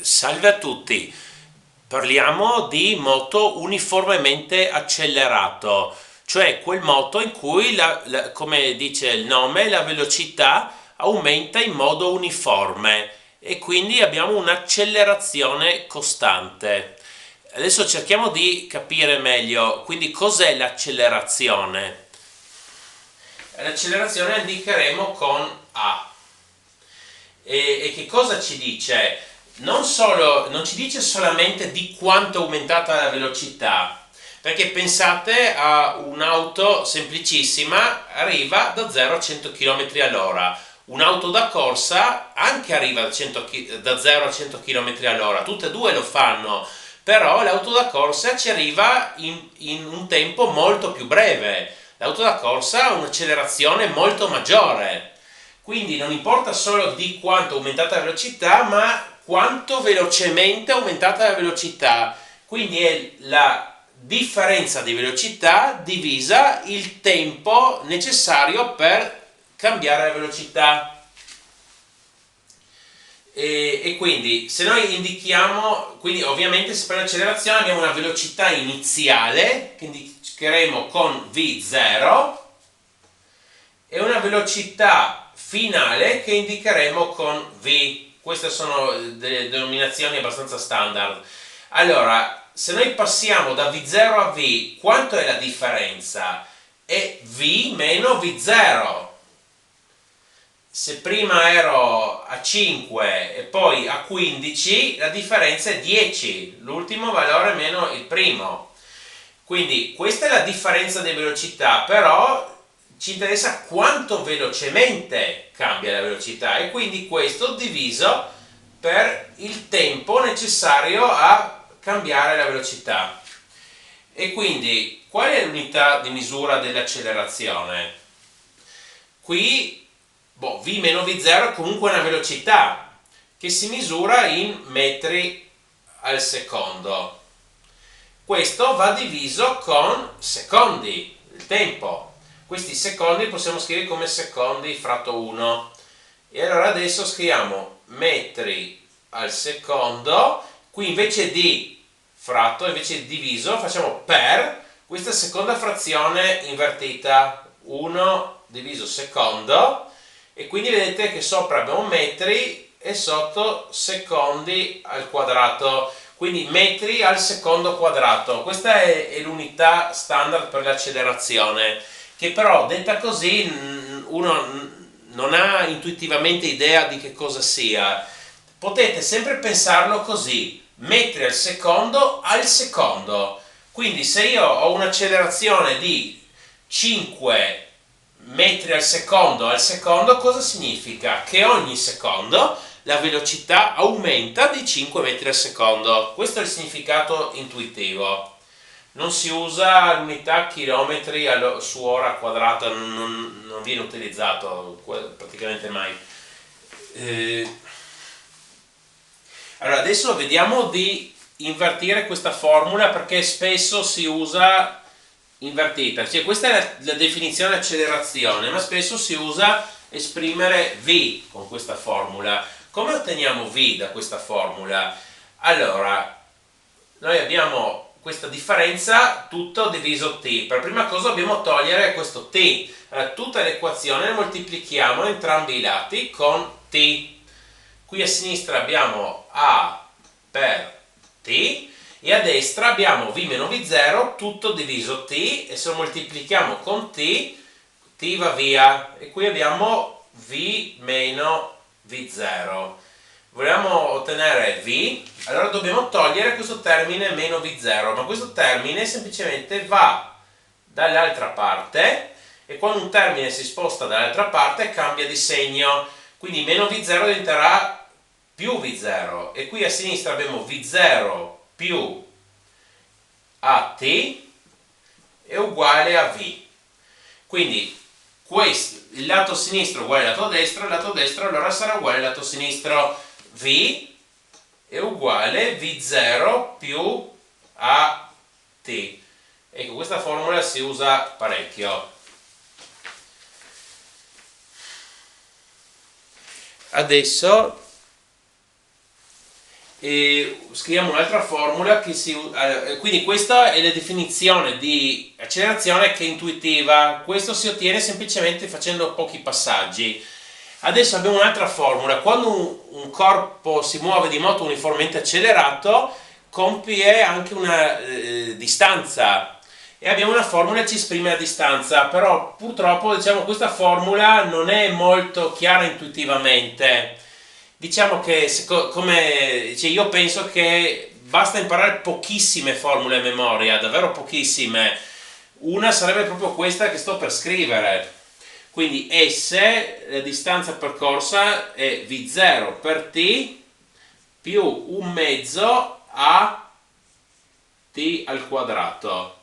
Salve a tutti, parliamo di moto uniformemente accelerato, cioè quel moto in cui, come dice il nome, la velocità aumenta in modo uniforme e quindi abbiamo un'accelerazione costante. Adesso cerchiamo di capire meglio, quindi cos'è l'accelerazione? L'accelerazione la indicheremo con A. E che cosa ci dice? Non ci dice solamente di quanto è aumentata la velocità, perché pensate a un'auto semplicissima, arriva da 0 a 100 km all'ora. Un'auto da corsa anche arriva da 0 a 100 km all'ora, tutte e due lo fanno, però l'auto da corsa ci arriva in un tempo molto più breve. L'auto da corsa ha un'accelerazione molto maggiore. Quindi non importa solo di quanto è aumentata la velocità, ma quanto velocemente è aumentata la velocità. Quindi è la differenza di velocità divisa il tempo necessario per cambiare la velocità. E quindi se noi indichiamo, quindi ovviamente se per l'accelerazione abbiamo una velocità iniziale che indicheremo con V0 e una velocità finale che indicheremo con V. Queste sono delle denominazioni abbastanza standard. Allora, se noi passiamo da V0 a V, quanto è la differenza? È V meno V0. Se prima ero a 5 e poi a 15, la differenza è 10, l'ultimo valore meno il primo. Quindi questa è la differenza di velocità, però ci interessa quanto velocemente cambia la velocità e quindi questo diviso per il tempo necessario a cambiare la velocità. E quindi qual è l'unità di misura dell'accelerazione? Qui V meno V0 è comunque una velocità che si misura in metri al secondo. Questo va diviso con secondi, il tempo. Questi secondi possiamo scrivere come secondi fratto 1. E allora adesso scriviamo metri al secondo. Qui invece di fratto, invece di diviso, facciamo per questa seconda frazione invertita. 1 diviso secondo. E quindi vedete che sopra abbiamo metri e sotto secondi al quadrato, quindi metri al secondo quadrato. Questa è l'unità standard per l'accelerazione, che però detta così uno non ha intuitivamente idea di che cosa sia. Potete sempre pensarlo così, metri al secondo. Quindi se io ho un'accelerazione di 5 metri al secondo, cosa significa? Che ogni secondo la velocità aumenta di 5 metri al secondo. Questo è il significato intuitivo. Non si usa l'unità chilometri su ora quadrata, non viene utilizzato praticamente mai. Allora, adesso vediamo di invertire questa formula perché spesso si usa invertita, cioè questa è la definizione di accelerazione, ma spesso si usa esprimere V con questa formula. Come otteniamo V da questa formula? Allora, noi abbiamo questa differenza tutto diviso t. Per prima cosa dobbiamo togliere questo t. Allora, tutta l'equazione la moltiplichiamo entrambi i lati con t. Qui a sinistra abbiamo A per t e a destra abbiamo v meno v0 tutto diviso t e se lo moltiplichiamo con t va via e qui abbiamo v meno v0. Vogliamo ottenere v, allora dobbiamo togliere questo termine meno v0, ma questo termine semplicemente va dall'altra parte e quando un termine si sposta dall'altra parte cambia di segno, quindi meno v0 diventerà più v0 e qui a sinistra abbiamo v0 più at è uguale a v. Quindi il lato sinistro è uguale al lato destro allora sarà uguale al lato sinistro. V è uguale v0 più at. Ecco, questa formula si usa parecchio. e scriviamo un'altra formula che quindi questa è la definizione di accelerazione che è intuitiva. Questo si ottiene semplicemente facendo pochi passaggi. Adesso abbiamo un'altra formula: quando un corpo si muove di modo uniformemente accelerato compie anche una distanza, e abbiamo una formula che ci esprime la distanza, però purtroppo diciamo questa formula non è molto chiara intuitivamente. Diciamo che io penso che basta imparare pochissime formule a memoria, davvero pochissime. Una sarebbe proprio questa che sto per scrivere. Quindi S, la distanza percorsa, è V0 per t più un mezzo a t al quadrato.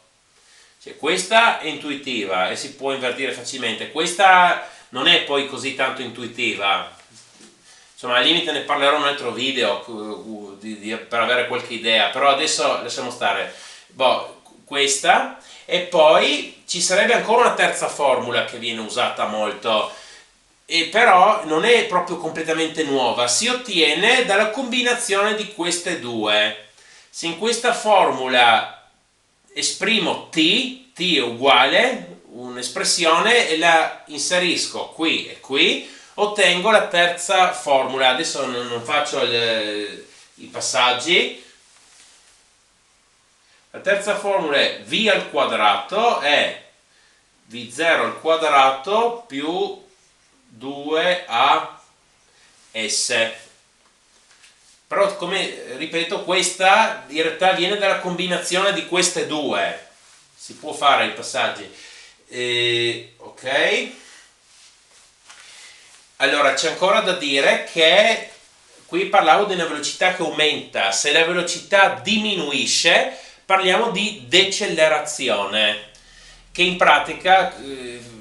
Cioè, questa è intuitiva e si può invertire facilmente. Questa non è poi così tanto intuitiva. Insomma, al limite ne parlerò in un altro video per avere qualche idea, però adesso lasciamo stare. Questa, e poi ci sarebbe ancora una terza formula che viene usata molto, e però non è proprio completamente nuova, si ottiene dalla combinazione di queste due. Se in questa formula esprimo t è uguale, un'espressione, e la inserisco qui e qui, ottengo la terza formula. Adesso non faccio i passaggi. La terza formula è v al quadrato, è v0 al quadrato più 2as. Però, come ripeto, questa in realtà viene dalla combinazione di queste due. Si può fare i passaggi. Ok. Allora, c'è ancora da dire che qui parlavo di una velocità che aumenta. Se la velocità diminuisce, parliamo di decelerazione, che in pratica,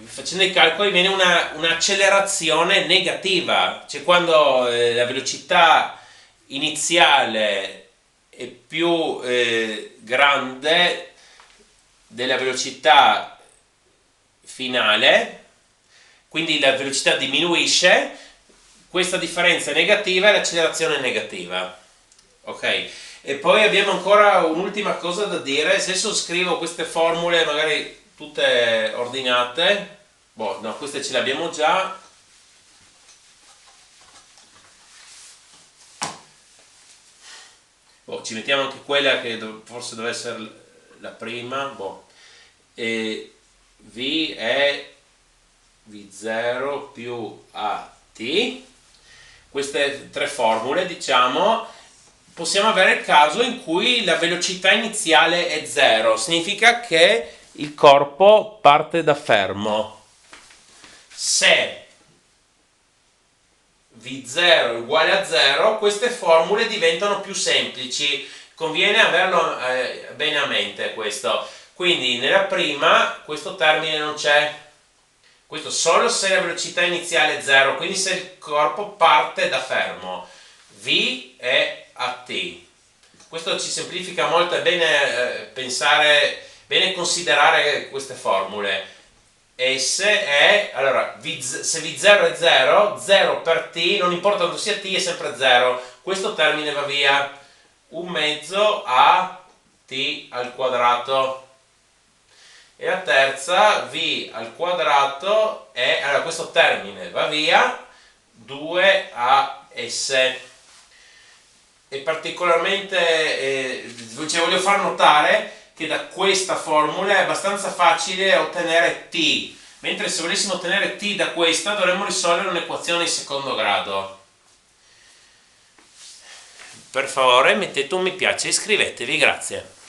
facendo i calcoli, viene un'accelerazione negativa. Cioè, quando la velocità iniziale è più grande della velocità finale, quindi la velocità diminuisce, questa differenza è negativa e l'accelerazione è negativa. Ok? E poi abbiamo ancora un'ultima cosa da dire. Se adesso scrivo queste formule magari tutte ordinate, no, queste ce le abbiamo già. Ci mettiamo anche quella che forse deve essere la prima. E V è V0 più AT. Queste tre formule, diciamo, possiamo avere il caso in cui la velocità iniziale è 0, significa che il corpo parte da fermo. Se V0 è uguale a 0, queste formule diventano più semplici, conviene averlo bene a mente questo. Quindi nella prima questo termine non c'è, questo solo se la velocità iniziale è 0, quindi se il corpo parte da fermo. V è AT. Questo ci semplifica molto, è bene pensare, bene considerare queste formule. S è, allora, se V0 è 0, 0 per t, non importa quanto sia t, è sempre 0. Questo termine va via, un mezzo a t al quadrato. E la terza, v al quadrato, è, allora questo termine va via, 2as. E particolarmente voglio far notare che da questa formula è abbastanza facile ottenere t, mentre se volessimo ottenere t da questa dovremmo risolvere un'equazione di secondo grado. Per favore mettete un mi piace e iscrivetevi, grazie.